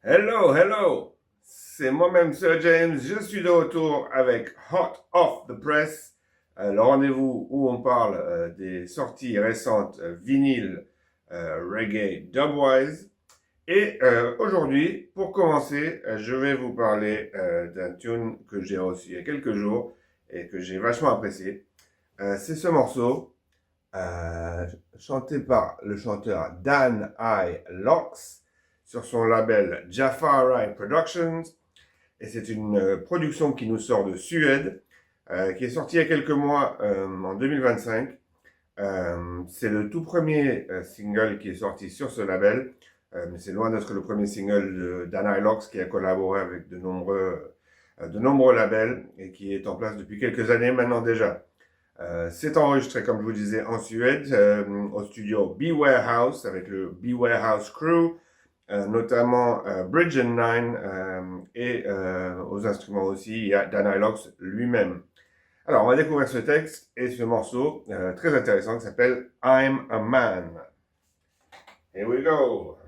Hello, hello! C'est moi-même, Sir James. Je suis de retour avec Hot Off the Press, le rendez-vous où on parle des sorties récentes vinyles reggae dubwise. Et aujourd'hui, pour commencer, je vais vous parler d'un tune que j'ai reçu il y a quelques jours et que j'ai vachement apprécié. C'est ce morceau euh, chanté par le chanteur Dan I. Locks sur son label Jafari Productions. Et c'est une production qui nous sort de Suède, qui est sortie il y a quelques mois, en 2025. C'est le tout premier single qui est sorti sur ce label, mais c'est loin d'être le premier single de Dan I. Locks qui a collaboré avec de nombreux labels et qui est en place depuis quelques années maintenant déjà. C'est enregistré, comme je vous disais, en Suède, au studio Beware House, avec le Beware House Crew, notamment Bridge and Nine, et aux instruments aussi, il y a Dan I. Locks lui-même. Alors, on va découvrir ce texte et ce morceau très intéressant qui s'appelle I'm a Man. Here we go!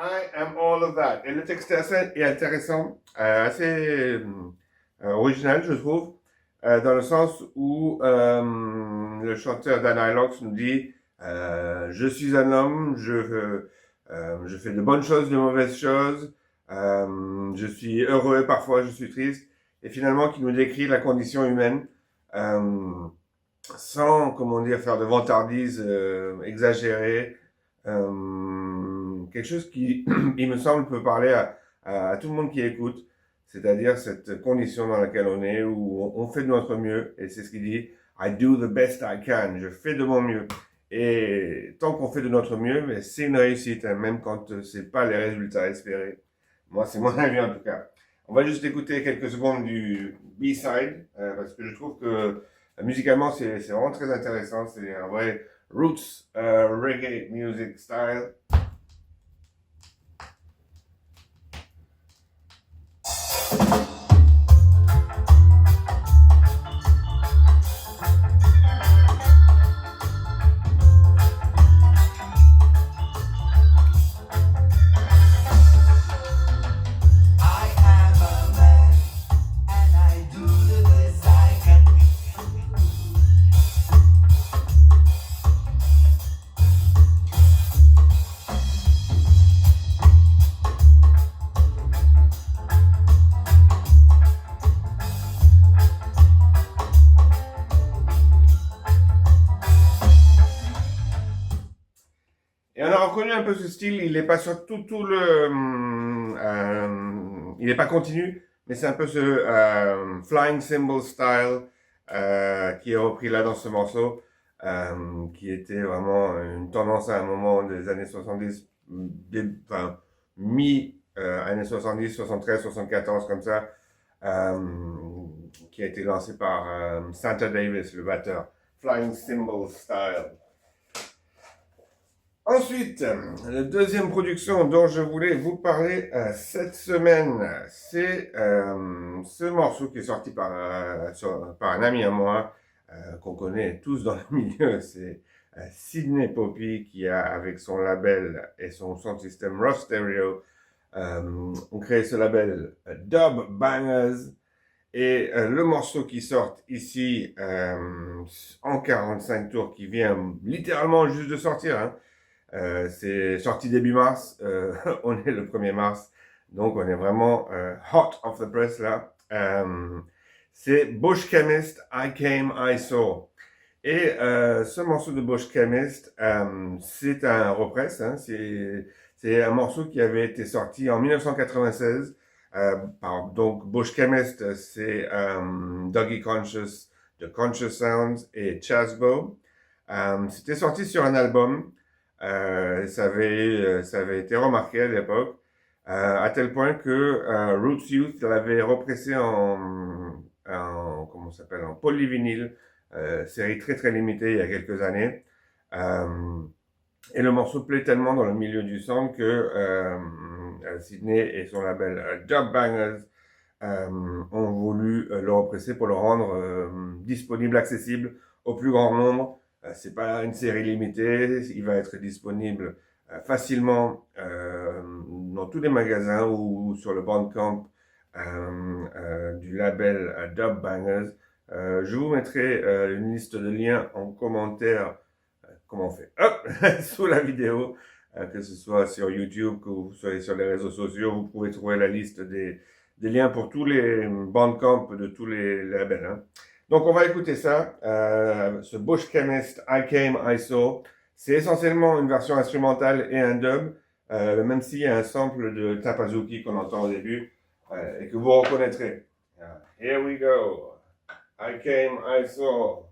I am all of that. Et le texte est assez intéressant, assez original, je trouve, dans le sens où le chanteur Dan I. Locks nous dit je suis un homme, je fais de bonnes choses, de mauvaises choses, je suis heureux, parfois je suis triste, et finalement qui nous décrit la condition humaine sans, comment dire, faire de vantardise exagérée. Quelque chose qui, il me semble, peut parler à tout le monde qui écoute, c'est-à-dire cette condition dans laquelle on est, où on fait de notre mieux, et c'est ce qu'il dit, I do the best I can, je fais de mon mieux. Et tant qu'on fait de notre mieux, mais c'est une réussite, hein, même quand c'est pas les résultats espérés. Moi, c'est mon avis en tout cas. On va juste écouter quelques secondes du B-side, parce que je trouve que musicalement, c'est vraiment très intéressant, c'est un vrai roots reggae music style. Et on a reconnu un peu ce style, il n'est pas sur tout il n'est pas continu, mais c'est un peu ce flying cymbal style qui est repris là dans ce morceau, qui était vraiment une tendance à un moment des années 70, enfin mi-années 70, 73, 74 comme ça, qui a été lancé par Santa Davis, le batteur. Flying cymbal style. Ensuite, la deuxième production dont je voulais vous parler cette semaine, c'est ce morceau qui est sorti par un ami à moi, qu'on connaît tous dans le milieu, c'est Sydney Poppy, qui a, avec son label et son sound system Rough Stereo, ont créé ce label Dub Bangers. Et le morceau qui sort ici en 45 tours, qui vient littéralement juste de sortir, hein, c'est sorti début mars, on est le 1er mars, donc on est vraiment hot off the press là. c'est Bush Chemist, I Came, I Saw. Et ce morceau de Bush Chemist, c'est un repress, hein, c'est un morceau qui avait été sorti en 1996 par donc Bush Chemist, c'est Dougie Conscious de Conscious Sounds et Chasbo. C'était sorti sur un album, ça avait été remarqué à l'époque, à tel point que Roots Youth l'avait repressé comment ça s'appelle, en polyvinyle, série très très limitée il y a quelques années. Et le morceau plaît tellement dans le milieu du sound que Sydney et son label Dub Bangers ont voulu le represser pour le rendre disponible, accessible au plus grand nombre. C'est pas une série limitée, il va être disponible facilement dans tous les magasins ou sur le Bandcamp du label Dub Bangers. Je vous mettrai une liste de liens en commentaire. Comment on fait? Hop, sous la vidéo, que ce soit sur YouTube, que vous soyez sur les réseaux sociaux, vous pouvez trouver la liste des liens pour tous les bandcamps de tous les labels. Hein. Donc on va écouter ça, ce Bush Chemist, I Came, I Saw. C'est essentiellement une version instrumentale et un dub, même s'il y a un sample de Tapazuki qu'on entend au début et que vous reconnaîtrez. Here we go. I came, I saw.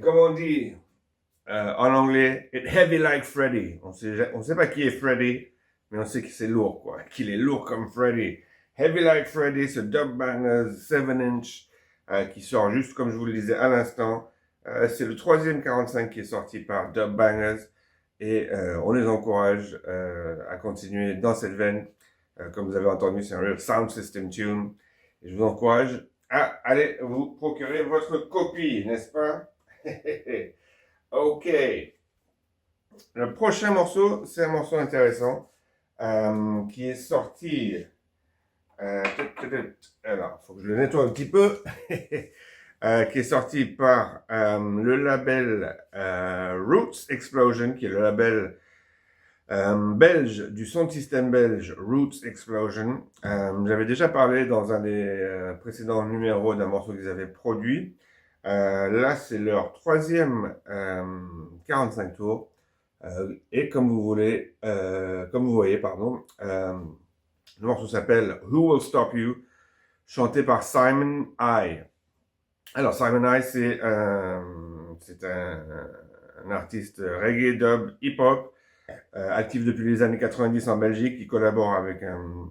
Comme on dit en anglais, it heavy like Freddy. On sait pas qui est Freddy, mais on sait que c'est lourd, quoi. Qu'il est lourd comme Freddy. Heavy like Freddy, ce Dub Bangers 7-inch qui sort juste comme je vous le disais à l'instant. C'est le troisième 45 qui est sorti par Dub Bangers et on les encourage à continuer dans cette veine. Comme vous avez entendu, c'est un real sound system tune. Et je vous encourage à aller vous procurer votre copie, n'est-ce pas? Ok. Le prochain morceau, c'est un morceau intéressant qui est sorti. Alors, il faut que je le nettoie un petit peu. Qui est sorti par le label Roots Explosion, qui est le label belge du son système belge Roots Explosion. J'avais déjà parlé dans un des précédents numéros d'un morceau qu'ils avaient produit. Là, c'est leur troisième 45 tours. Et comme vous voyez, le morceau s'appelle Who Will Stop You, chanté par Simon I. Alors, Simon I, c'est un artiste reggae, dub, hip-hop, actif depuis les années 90 en Belgique, qui collabore avec un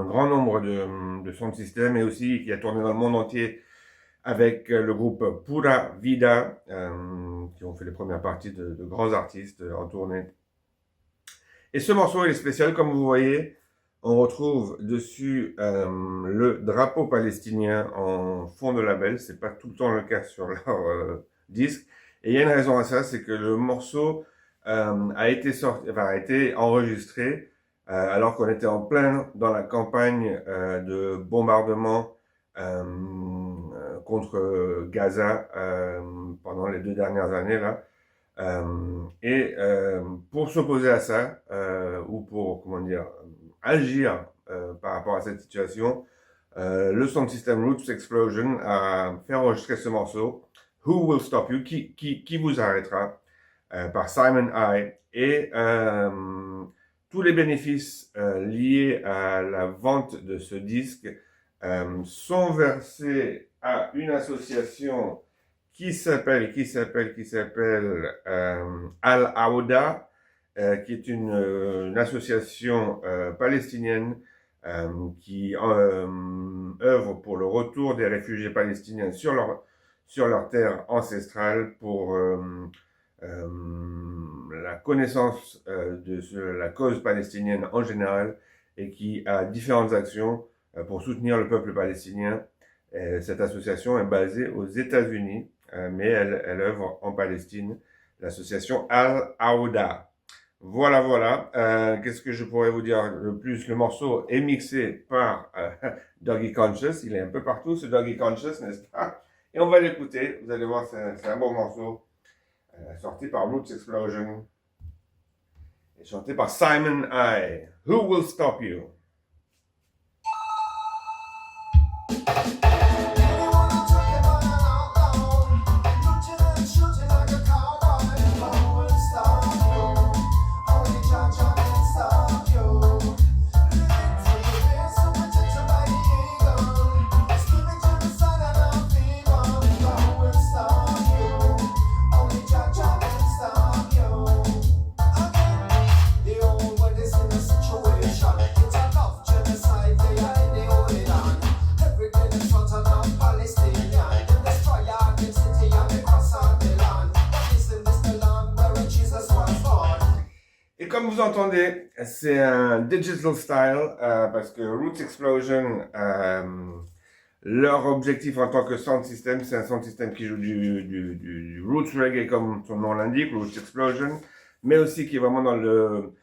grand nombre de sons de système et aussi qui a tourné dans le monde entier avec le groupe Pura Vida, qui ont fait les premières parties de grands artistes en tournée. Et ce morceau, il est spécial, comme vous voyez. On retrouve dessus le drapeau palestinien en fond de label. C'est pas tout le temps le cas sur leur disque. Et il y a une raison à ça, c'est que le morceau a été enregistré alors qu'on était en plein dans la campagne de bombardement contre Gaza pendant les 2 dernières années là. Pour s'opposer à ça, ou pour, agir par rapport à cette situation, le sound system Roots Explosion a fait enregistrer ce morceau, Who Will Stop You, qui vous arrêtera, par Simon I. Et tous les bénéfices liés à la vente de ce disque sont versés à une association qui s'appelle Al-Aouda, qui est une association palestinienne qui œuvre pour le retour des réfugiés palestiniens sur leur terre ancestrale, pour la connaissance de la cause palestinienne en général, et qui a différentes actions pour soutenir le peuple palestinien. Cette association est basée aux États-Unis, mais elle œuvre en Palestine, l'association Al-Aouda. Voilà. Qu'est-ce que je pourrais vous dire de plus? Le morceau est mixé par Doggy Conscious. Il est un peu partout, ce Doggy Conscious, n'est-ce pas? Et on va l'écouter. Vous allez voir, c'est un bon morceau. Sorti par Roots Explosion. Et chanté par Simon I. Who Will Stop You? Et comme vous entendez, c'est un digital style parce que Roots Explosion, leur objectif en tant que sound system, c'est un sound system qui joue du roots reggae comme son nom l'indique, Roots Explosion, mais aussi qui est vraiment dans le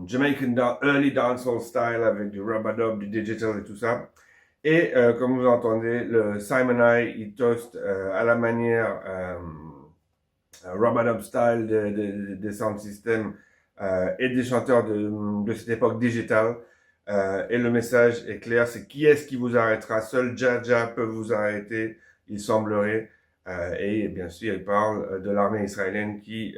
Jamaican early dancehall style avec du rub-a-dub, du digital et tout ça. Et comme vous entendez, le Simon I, il toast à la manière rub-a-dub style des sound systems et des chanteurs de cette époque digitale. Et le message est clair, c'est qui est-ce qui vous arrêtera? Seul Jah peut vous arrêter, il semblerait. Et bien sûr, il parle de l'armée israélienne qui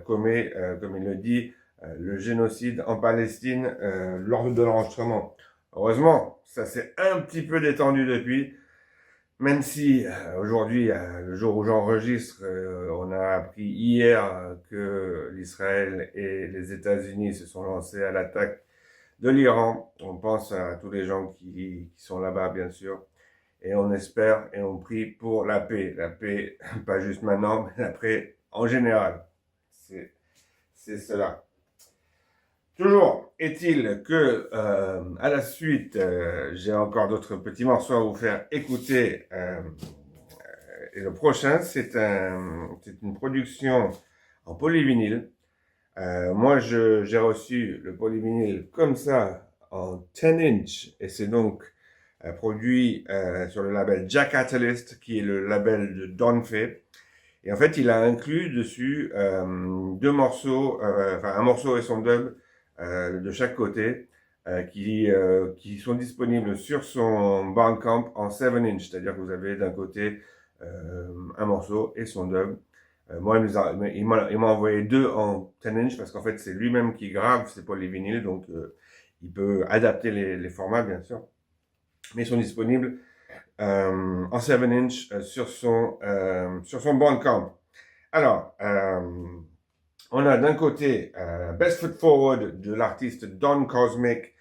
commet, comme il le dit, le génocide en Palestine lors de l'enregistrement. Heureusement, ça s'est un petit peu détendu depuis, même si aujourd'hui, le jour où j'enregistre, on a appris hier que l'Israël et les États-Unis se sont lancés à l'attaque de l'Iran. On pense à tous les gens qui sont là-bas, bien sûr, et on espère et on prie pour la paix. La paix, pas juste maintenant, mais la paix en général. C'est cela. Toujours est-il que à la suite, j'ai encore d'autres petits morceaux à vous faire écouter. Et le prochain, c'est une production en polyvinyle. Moi, j'ai reçu le polyvinyle comme ça, en 10-inch, et c'est donc produit sur le label Jah Catalyst, qui est le label de Don Fay. Et en fait, il a inclus dessus deux morceaux, enfin un morceau et son dub de chaque côté, qui sont disponibles sur son Bandcamp en 7-inch, c'est-à-dire que vous avez d'un côté un morceau et son dub. Moi, il m'a envoyé deux en 10-inch parce qu'en fait, c'est lui-même qui grave ses polyvinyles, donc il peut adapter les formats, bien sûr. Mais ils sont disponibles en 7-inch sur son Bandcamp. Alors, on a d'un côté Best Foot Forward de l'artiste Don Cosmic,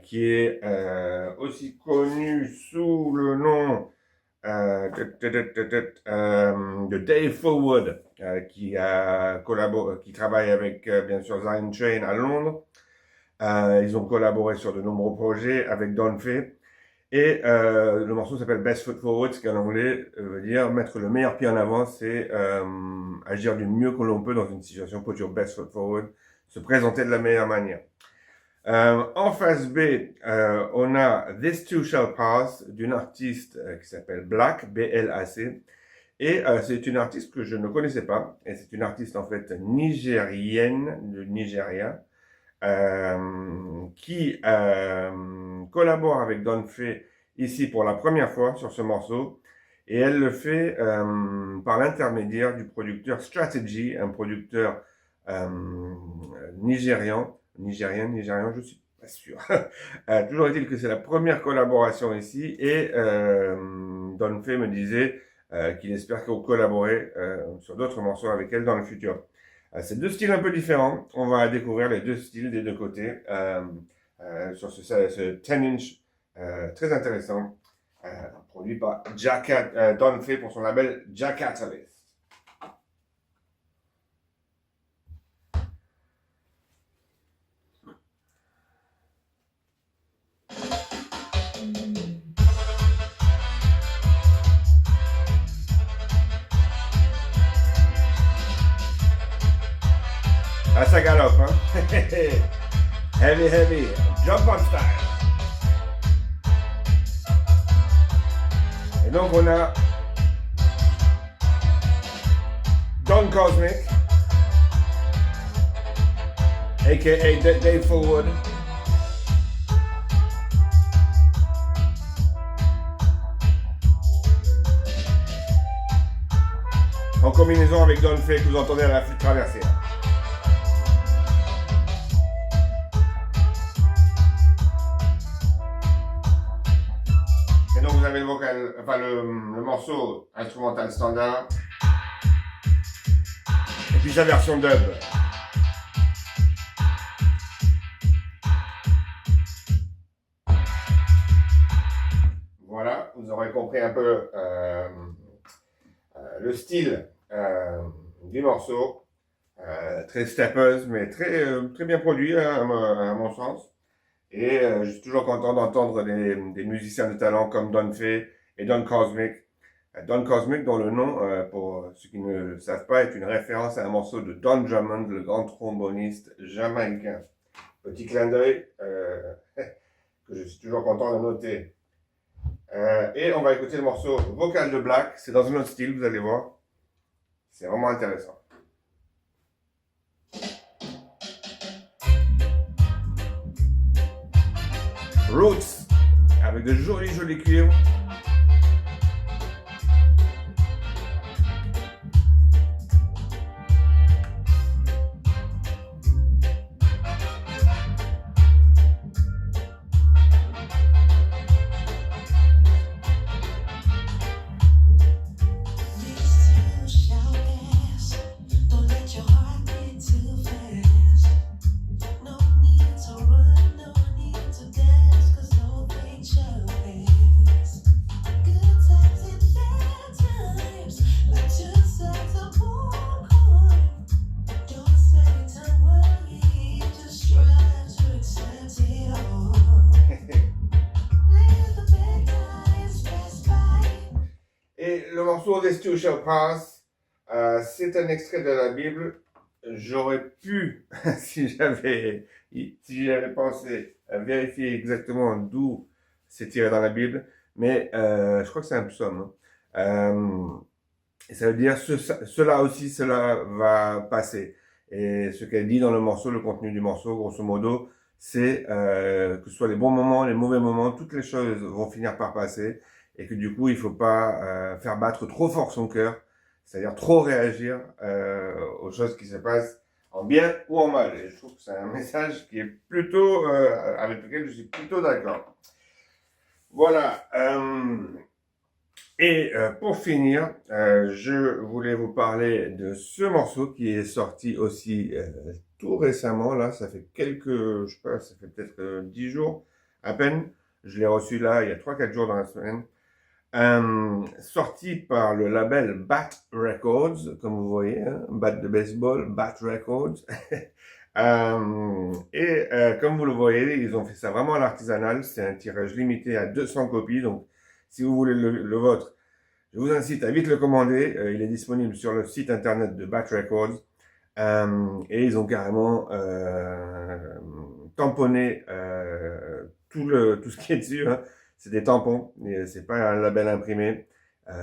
qui est aussi connu sous le nom de Dave Fullwood, qui travaille avec bien sûr Zion Train à Londres. Ils ont collaboré sur de nombreux projets avec Don Fay. Et le morceau s'appelle Best Foot Forward, ce qui en anglais veut dire mettre le meilleur pied en avant, c'est agir du mieux que l'on peut dans une situation, put your best foot forward, se présenter de la meilleure manière. En face B, on a This Too Shall Pass d'une artiste qui s'appelle Black, B-L-A-C, et c'est une artiste que je ne connaissais pas, et c'est une artiste en fait nigérienne, du Nigeria, qui collabore avec Don Fay ici pour la première fois sur ce morceau, et elle le fait par l'intermédiaire du producteur Strategy, un producteur nigérian nigérian, je suis pas sûr. Toujours est-il que c'est la première collaboration ici et Don Fay me disait qu'il espère collaborer sur d'autres morceaux avec elle dans le futur. C'est deux styles un peu différents. On va découvrir les deux styles des deux côtés sur ce 10-inch très intéressant produit par Don Fay pour son label Jack Catalyst. Ah, ça galope, hein? Heavy, heavy, jump on style. Et donc on a Don Cosmic, a.k.a. Dave Fullwood. En combinaison avec Don Fay que vous entendez à la flûte traversière. Et donc vous avez le vocal, enfin le morceau instrumental standard. Et puis sa version dub. Voilà, vous aurez compris un peu le style du morceau. Très steppeuse, mais très bien produit à mon sens. Et je suis toujours content d'entendre des musiciens de talent comme Don Fay et Don Cosmic. Don Cosmic, dont le nom, pour ceux qui ne le savent pas, est une référence à un morceau de Don Drummond, le grand tromboniste jamaïcain. Petit clin d'œil que je suis toujours content de noter. Et on va écouter le morceau Vocal de Black. C'est dans un autre style, vous allez voir. C'est vraiment intéressant. Roots, avec de jolis cuivres. Et le morceau This Too Shall Pass, c'est un extrait de la Bible. J'aurais pu, si j'avais pensé à vérifier exactement d'où c'est tiré dans la Bible, mais je crois que c'est un psaume. Et ça veut dire cela va passer. Et ce qu'elle dit dans le morceau, le contenu du morceau, grosso modo, c'est que ce soit les bons moments, les mauvais moments, toutes les choses vont finir par passer. Et que du coup, il faut pas faire battre trop fort son cœur, c'est-à-dire trop réagir aux choses qui se passent en bien ou en mal. Et je trouve que c'est un message qui est plutôt avec lequel je suis plutôt d'accord. Voilà. Et pour finir, je voulais vous parler de ce morceau qui est sorti aussi tout récemment. Là, ça fait je sais pas, ça fait peut-être 10 jours à peine. Je l'ai reçu là il y a 3-4 jours dans la semaine. Sorti par le label Bat Records, comme vous voyez, hein, bat de baseball, Bat Records. Comme vous le voyez, ils ont fait ça vraiment à l'artisanal. C'est un tirage limité à 200 copies. Donc, si vous voulez le vôtre, je vous incite à vite le commander. Il est disponible sur le site internet de Bat Records. Et ils ont carrément tamponné tout ce qui est dessus. Hein. C'est des tampons, c'est pas un label imprimé,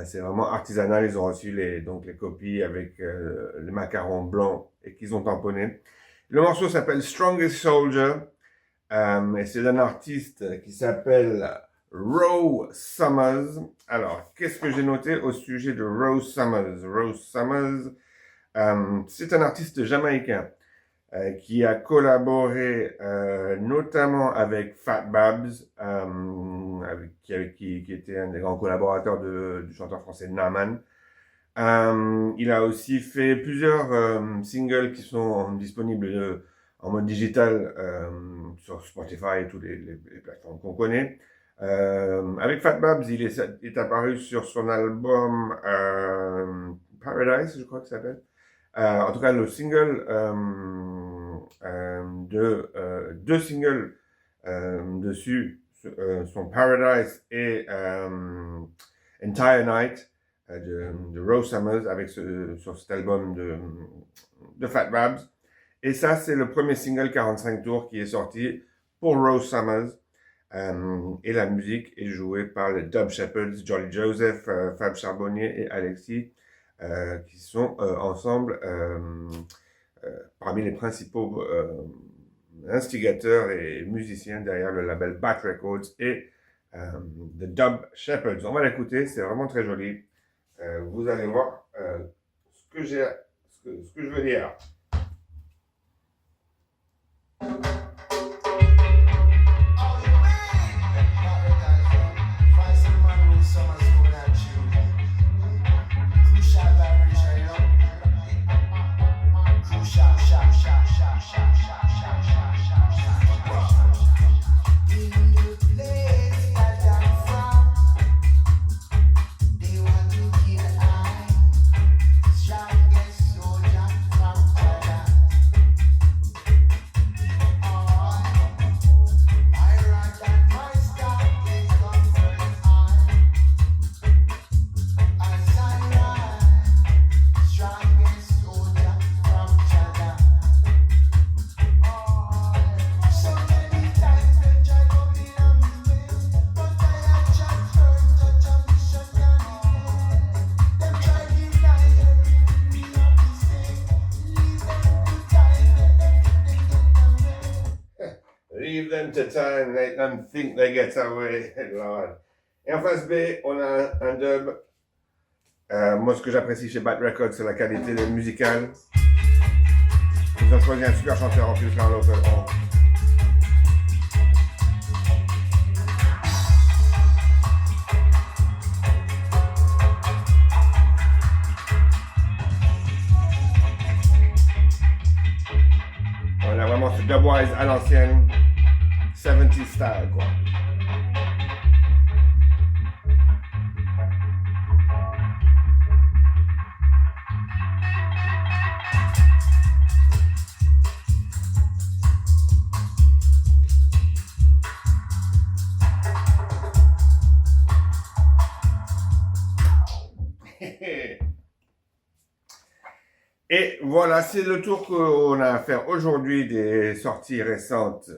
c'est vraiment artisanal. Ils ont reçu les copies avec les macarons blancs et qu'ils ont tamponné. Le morceau s'appelle Strongest Soldier et c'est d'un artiste qui s'appelle Rose Summers. Alors, qu'est-ce que j'ai noté au sujet de Rose Summers? Rose Summers, c'est un artiste jamaïcain. qui a collaboré notamment avec Fat Babs, qui était un des grands collaborateurs du chanteur français Naman. Il a aussi fait plusieurs singles qui sont disponibles en mode digital sur Spotify et toutes les plateformes qu'on connaît. Avec Fat Babs, il est apparu sur son album Paradise, je crois que ça s'appelle. En tout cas, le single deux singles dessus sont Paradise et Entire Night de Rose Summers sur cet album de Fat Babs. Et ça, c'est le premier single 45 tours qui est sorti pour Rose Summers. Et la musique est jouée par les Dub Shepherds, Jolly Joseph, Fab Charbonnier et Alexis, qui sont ensemble parmi les principaux instigateurs et musiciens derrière le label Bat Records et The Dub Shepherds. On va l'écouter, c'est vraiment très joli. Vous allez voir ce que je veux dire. Leave them to time, let them think they get away, Lord. Et en face B, on a un dub. Moi, ce que j'apprécie chez Bat Records, c'est la qualité musicale. Ils ont choisi un super chanteur en plus, Carlo Ferron. On a vraiment ce dubwise à l'ancienne, 70s style, quoi. Et voilà, c'est le tour qu'on a à faire aujourd'hui des sorties récentes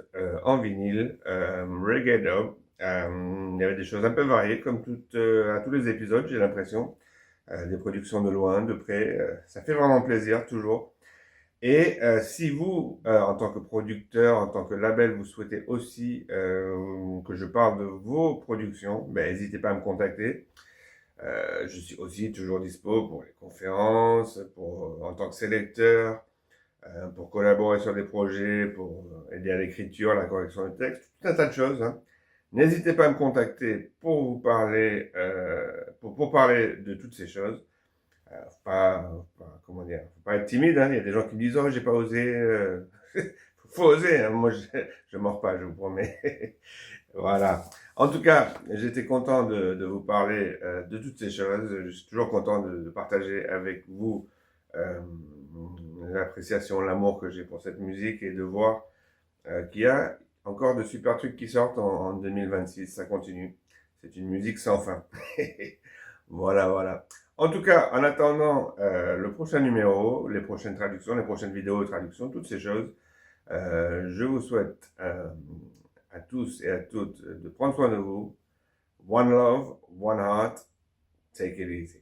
en vinyle, reggae dub. Il y avait des choses un peu variées, comme à tous les épisodes, j'ai l'impression. Des productions de loin, de près, ça fait vraiment plaisir, toujours. Et si vous, en tant que producteur, en tant que label, vous souhaitez aussi que je parle de vos productions, ben, n'hésitez pas à me contacter. Je suis aussi toujours dispo pour les conférences, en tant que sélecteur, pour collaborer sur des projets, pour aider à l'écriture, la correction de texte, tout un tas de choses. Hein. N'hésitez pas à me contacter pour vous parler, pour parler de toutes ces choses. Faut pas être timide. Hein. Il y a des gens qui me disent oh j'ai pas osé. Faut oser. Hein. Moi je mords pas, je vous promets. Voilà. En tout cas, j'étais content de vous parler de toutes ces choses. Je suis toujours content de partager avec vous l'appréciation, l'amour que j'ai pour cette musique et de voir qu'il y a encore de super trucs qui sortent en 2026. Ça continue. C'est une musique sans fin. Voilà, voilà. En tout cas, en attendant le prochain numéro, les prochaines traductions, les prochaines vidéos de traduction, toutes ces choses, je vous souhaite à tous et à toutes de prendre soin de vous. One love, one heart. Take it easy.